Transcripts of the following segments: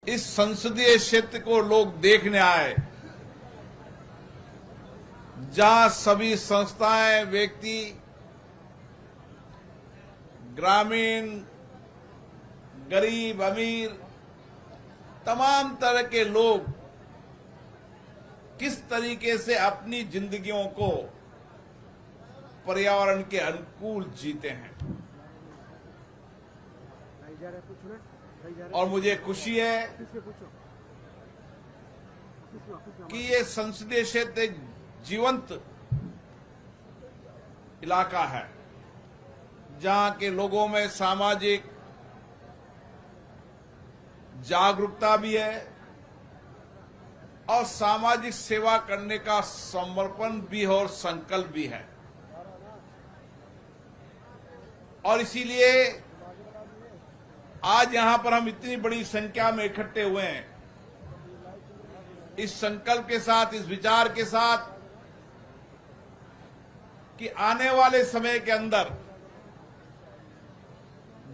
इस संसदीय क्षेत्र को लोग देखने आए, जहां सभी संस्थाएं, व्यक्ति, ग्रामीण, गरीब, अमीर, तमाम तरह के लोग किस तरीके से अपनी जिंदगियों को पर्यावरण के अनुकूल जीते हैं। और मुझे खुशी है कि ये संसदीय क्षेत्र एक जीवंत इलाका है, जहां के लोगों में सामाजिक जागरूकता भी है और सामाजिक सेवा करने का समर्पण भी है और संकल्प भी है। और इसीलिए आज यहां पर हम इतनी बड़ी संख्या में इकट्ठे हुए हैं, इस संकल्प के साथ, इस विचार के साथ कि आने वाले समय के अंदर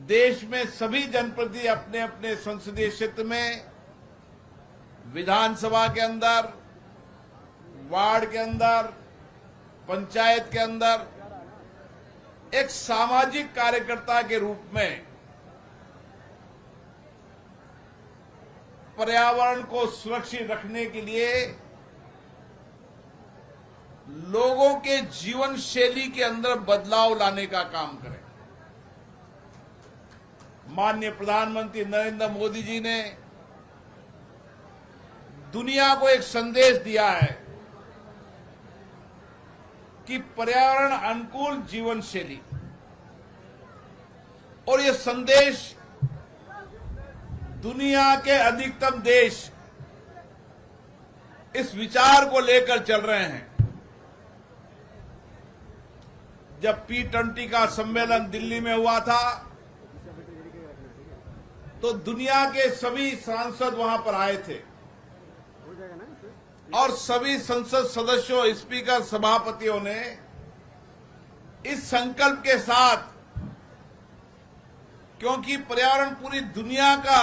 देश में सभी जनप्रतिनिधि अपने अपने संसदीय क्षेत्र में, विधानसभा के अंदर, वार्ड के अंदर, पंचायत के अंदर एक सामाजिक कार्यकर्ता के रूप में पर्यावरण को सुरक्षित रखने के लिए लोगों के जीवन शैली के अंदर बदलाव लाने का काम करें। माननीय प्रधानमंत्री नरेंद्र मोदी जी ने दुनिया को एक संदेश दिया है कि पर्यावरण अनुकूल जीवन शैली, और ये संदेश दुनिया के अधिकतम देश इस विचार को लेकर चल रहे हैं। जब P20 का सम्मेलन दिल्ली में हुआ था तो दुनिया के सभी सांसद वहां पर आए थे और सभी संसद सदस्यों, स्पीकर, सभापतियों ने इस संकल्प के साथ, क्योंकि पर्यावरण पूरी दुनिया का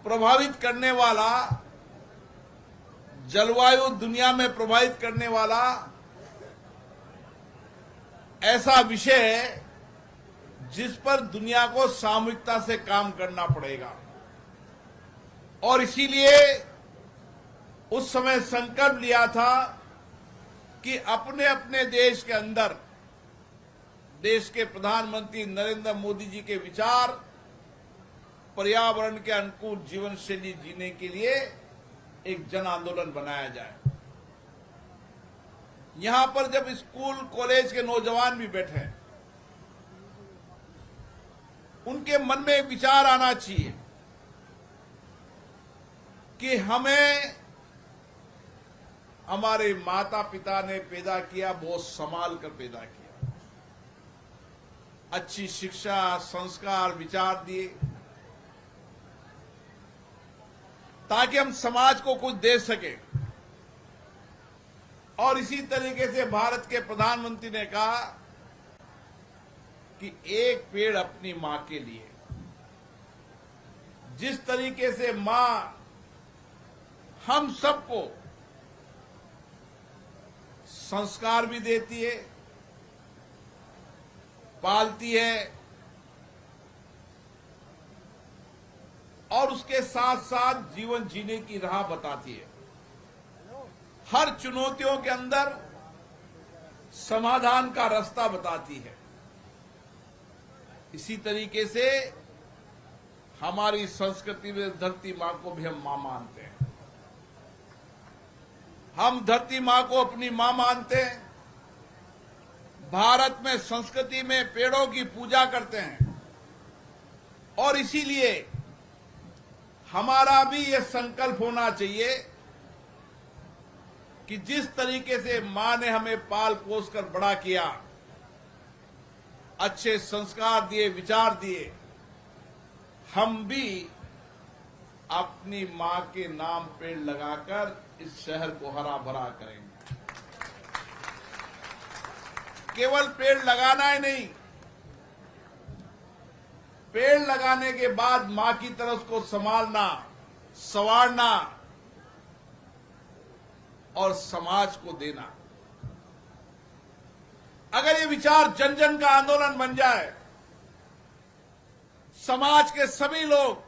प्रभावित करने वाला, जलवायु दुनिया में प्रभावित करने वाला ऐसा विषय है जिस पर दुनिया को सामूहिकता से काम करना पड़ेगा। और इसीलिए उस समय संकल्प लिया था कि अपने अपने देश के अंदर देश के प्रधानमंत्री नरेंद्र मोदी जी के विचार पर्यावरण के अनुकूल जीवन शैली जीने के लिए एक जन आंदोलन बनाया जाए। यहां पर जब स्कूल कॉलेज के नौजवान भी बैठे हैं, उनके मन में एक विचार आना चाहिए कि हमें हमारे माता पिता ने पैदा किया, बहुत संभाल कर पैदा किया, अच्छी शिक्षा, संस्कार, विचार दिए ताकि हम समाज को कुछ दे सके। और इसी तरीके से भारत के प्रधानमंत्री ने कहा कि एक पेड़ अपनी मां के लिए। जिस तरीके से मां हम सबको संस्कार भी देती है, पालती है और उसके साथ साथ जीवन जीने की राह बताती है, हर चुनौतियों के अंदर समाधान का रास्ता बताती है। इसी तरीके से हमारी संस्कृति में धरती मां को भी हम मां मानते हैं। हम धरती मां को अपनी मां मानते हैं। भारत में संस्कृति में पेड़ों की पूजा करते हैं और इसीलिए हमारा भी यह संकल्प होना चाहिए कि जिस तरीके से मां ने हमें पाल पोस कर बड़ा किया, अच्छे संस्कार दिए, विचार दिए, हम भी अपनी मां के नाम पेड़ लगाकर इस शहर को हरा भरा करेंगे। केवल पेड़ लगाना ही नहीं, पेड़ लगाने के बाद मां की तरह उसको संभालना, संवारना और समाज को देना। अगर ये विचार जन जन का आंदोलन बन जाए, समाज के सभी लोग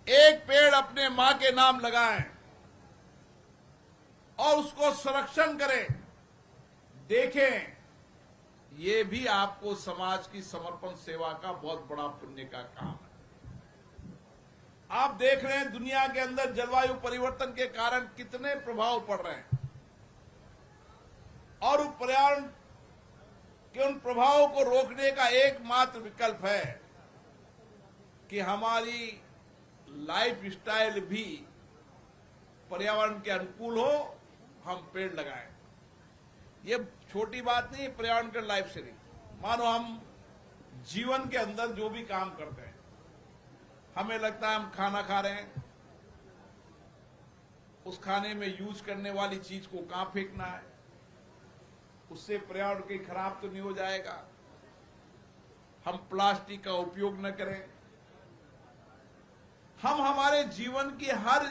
एक पेड़ अपने मां के नाम लगाएं और उसको संरक्षण करें, देखें, ये भी आपको समाज की समर्पण सेवा का बहुत बड़ा पुण्य का काम है। आप देख रहे हैं दुनिया के अंदर जलवायु परिवर्तन के कारण कितने प्रभाव पड़ रहे हैं और पर्यावरण के उन प्रभावों को रोकने का एकमात्र विकल्प है कि हमारी लाइफ स्टाइल भी पर्यावरण के अनुकूल हो, हम पेड़ लगाएं। ये छोटी बात नहीं है पर्यावरण के लाइफ से नहीं। मानो हम जीवन के अंदर जो भी काम करते हैं, हमें लगता है हम खाना खा रहे हैं, उस खाने में यूज करने वाली चीज को कहां फेंकना है, उससे पर्यावरण कहीं खराब तो नहीं हो जाएगा, हम प्लास्टिक का उपयोग न करें। हम हमारे जीवन की हर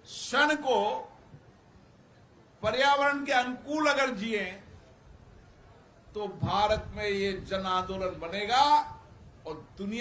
क्षण को पर्यावरण के अनुकूल अगर जिए तो भारत में ये जन आंदोलन बनेगा और दुनिया